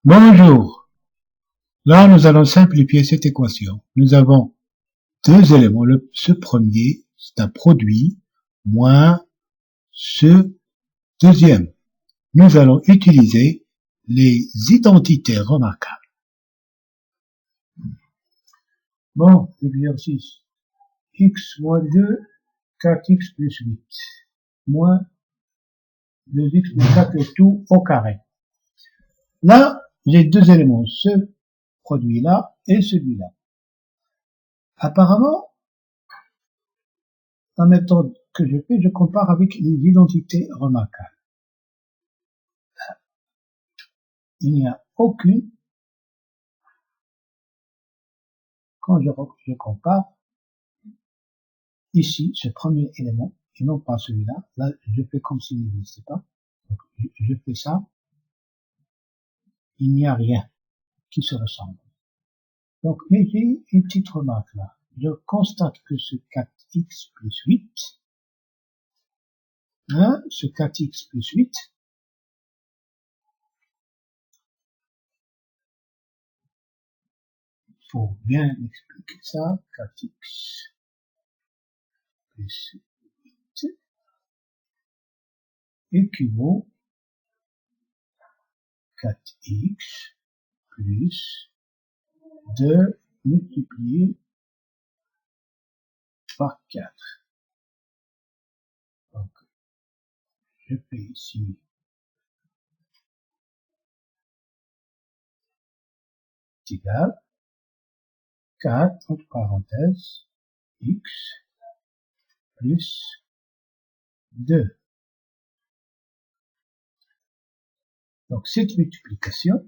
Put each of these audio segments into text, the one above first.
Bonjour. Là, nous allons simplifier cette équation. Nous avons deux éléments. Ce premier, c'est un produit moins ce deuxième. Nous allons utiliser les identités remarquables. Bon, l'exercice. X moins 2, 4x plus 8. Moins 2x plus 4, le tout au carré. Là, j'ai deux éléments. Ce produit-là et celui-là. Apparemment, la méthode que je fais, je compare avec les identités remarquables. Il n'y a aucune, quand je compare, ici, ce premier élément, et non pas celui-là, là, je fais comme s'il n'existait pas. Donc, je fais ça, il n'y a rien qui se ressemble. Donc, mais j'ai une petite remarque là. Je constate que ce 4x plus 8, ce 4x plus 8, il faut bien expliquer ça, 4x plus 8 équivaut 4x plus 2 multiplié par 4. Donc, je fais ici égal 4 entre parenthèses x plus 2. Donc cette multiplication,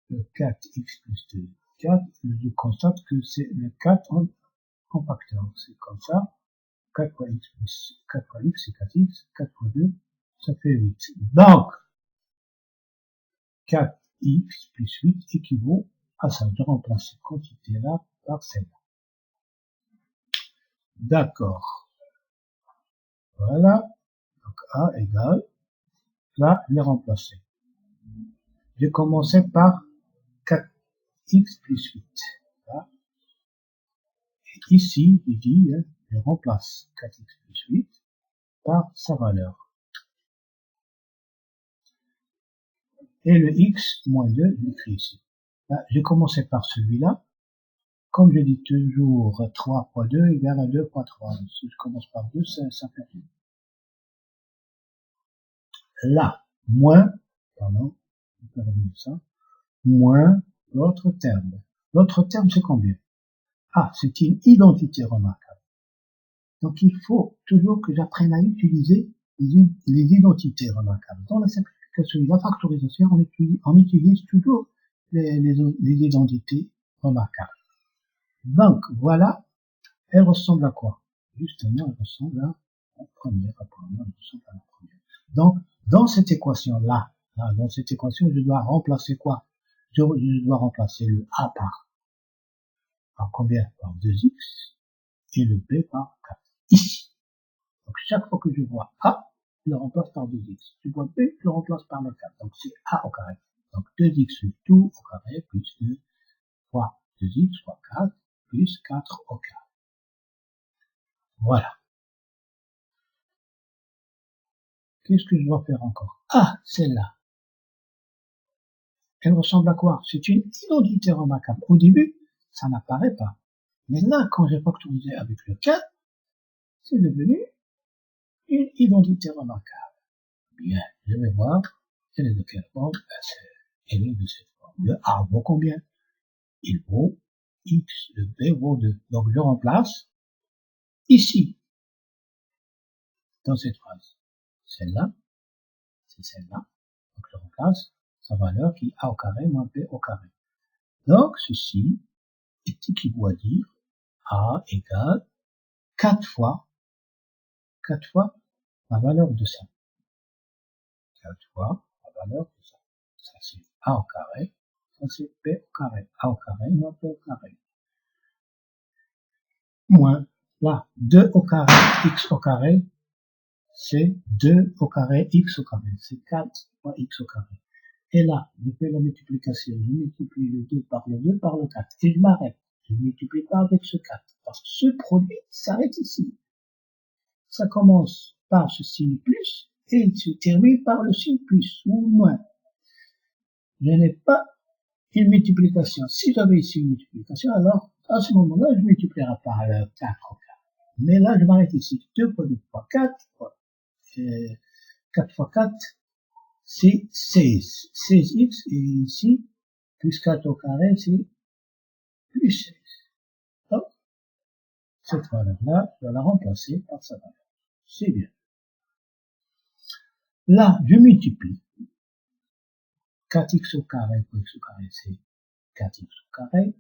le 4x plus 2, 4, je constate que c'est le 4 en facteur. C'est comme ça. 4 fois x plus 4 fois x, c'est 4x, 4 fois 2, ça fait 8. Donc, 4x plus 8 équivaut à ça. Je remplace cette quantité-là par celle-là. D'accord. Voilà. Donc, A égale, là, les remplacer. J'ai commencé par 4x plus 8. Là. Et ici, il dit, je remplace 4x plus 8 par sa valeur. Et le x moins 2, je l'écris ici. Là, j'ai commencé par celui-là. Comme je dis toujours, 3 fois 2 égale à 2 fois 3. Si je commence par 2, ça fait 2. Là, moins, pardon, je vais revenir ça, moins l'autre terme. L'autre terme, c'est combien? Ah, c'est une identité remarquable. Donc, il faut toujours que j'apprenne à utiliser les identités remarquables. Dans la simplification et la factorisation, on utilise toujours les identités remarquables. Donc, voilà, elle ressemble à quoi? Justement, elle ressemble à la première. Apparemment, elle ressemble à la première. Donc, dans cette équation-là, dans cette équation, je dois remplacer quoi? Je dois remplacer le A par combien? Par 2x et le B par 4. Ici. Donc, chaque fois que je vois A, je le remplace par 2x. Je vois B, je le remplace par le 4. Donc, c'est A au carré. Donc, 2x tout au carré plus 2 fois 2x fois 4 plus 4 au carré. Voilà. Qu'est-ce que je dois faire encore? Ah, celle-là. Elle ressemble à quoi? C'est une identité remarquable. Au début, ça n'apparaît pas. Mais là, quand j'ai factorisé avec le 4, c'est devenu une identité remarquable. Bien, je vais voir. Elle est de quelle forme? Elle est de cette forme. Le A vaut combien? Il vaut X, le B vaut 2. Donc je remplace ici, dans cette phrase. Celle-là, c'est celle-là. Donc je remplace sa valeur qui est A au carré moins B au carré. Donc ceci est équivaut à dire A égale 4 fois la valeur de ça. 4 fois la valeur de ça. Ça c'est A au carré, ça c'est B au carré. A au carré moins B au carré. Moins, là, 2 au carré, x au carré, c'est 2 au carré x au carré. C'est 4 fois x au carré. Et là, je fais la multiplication. Je multiplie le 2 par le 2 par le 4. Et je m'arrête. Je ne multiplie pas avec ce 4. Parce que ce produit s'arrête ici. Ça commence par ce signe plus et il se termine par le signe plus ou moins. Je n'ai pas une multiplication. Si j'avais ici une multiplication, alors à ce moment-là, je multiplierai par le 4 au carré. Mais là, je m'arrête ici. 2 fois 2 fois 4, 4 fois 4, c'est 16. 16x, et ici, plus 4 au carré, c'est plus 16. Donc, cette valeur-là, je vais la remplacer par sa valeur. C'est bien. Là, je multiplie. 4x au carré fois x au carré, c'est 4x au carré.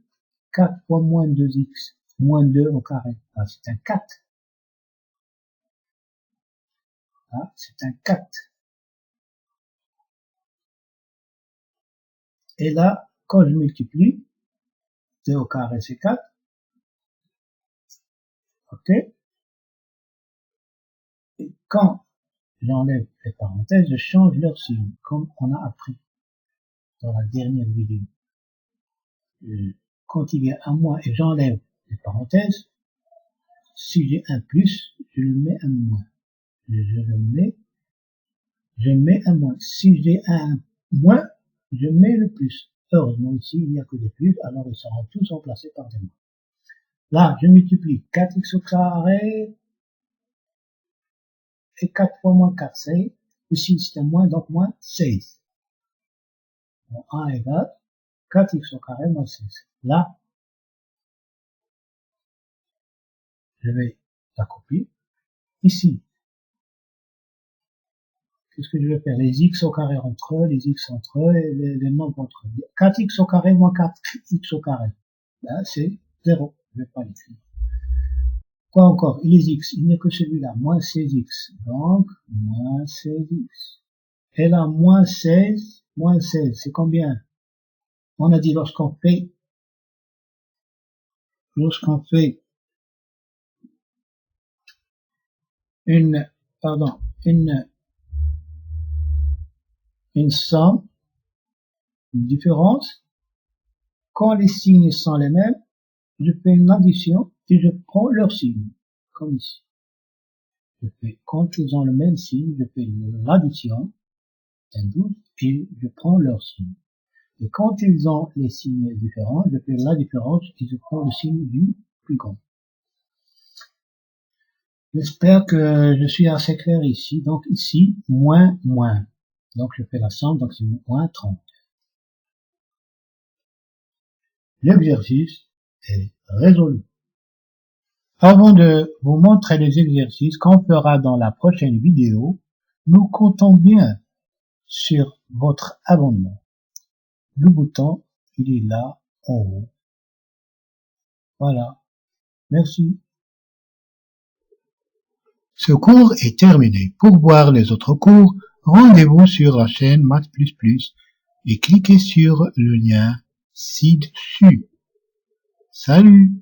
4 fois moins 2x, moins 2 au carré, là, c'est un 4. Là, c'est un 4. Et là, quand je multiplie, 2 au carré, c'est 4. OK? Et quand j'enlève les parenthèses, je change leur signe, comme on a appris dans la dernière vidéo. Quand il y a un moins et j'enlève les parenthèses, si j'ai un plus, je le mets un moins. Je mets un moins. Si j'ai un moins, je mets le plus. Heureusement, ici, il n'y a que des plus, alors ils seront tous remplacés par des moins. Là, je multiplie 4x au carré, et 4 fois moins 4, c'est, ici c'est un moins, donc moins 16. Bon, 1 égale 4x au carré moins 16. Là, je vais la copier. Ici, qu'est-ce que je vais faire? Les x au carré entre eux, les x entre eux, et les nombres entre eux. 4x au carré moins 4x au carré. Là, c'est 0. Je vais pas l'écrire. Quoi encore? Les x, il n'y a que celui-là, moins 16x. Donc, moins 16x. Et là, moins 16, c'est combien? On a dit lorsqu'on fait une somme, une différence, quand les signes sont les mêmes, je fais une addition et je prends leur signe, comme ici. Quand ils ont le même signe, je fais l'addition, un 12, et je prends leur signe. Et quand ils ont les signes différents, je fais la différence et je prends le signe du plus grand. J'espère que je suis assez clair ici. Donc ici, moins. Donc je fais la somme, donc c'est moins 30. L'exercice est résolu. Avant de vous montrer les exercices qu'on fera dans la prochaine vidéo, nous comptons bien sur votre abonnement. Le bouton, il est là en haut. Voilà. Merci. Ce cours est terminé. Pour voir les autres cours, rendez-vous sur la chaîne Maths++ et cliquez sur le lien ci-dessus. Salut!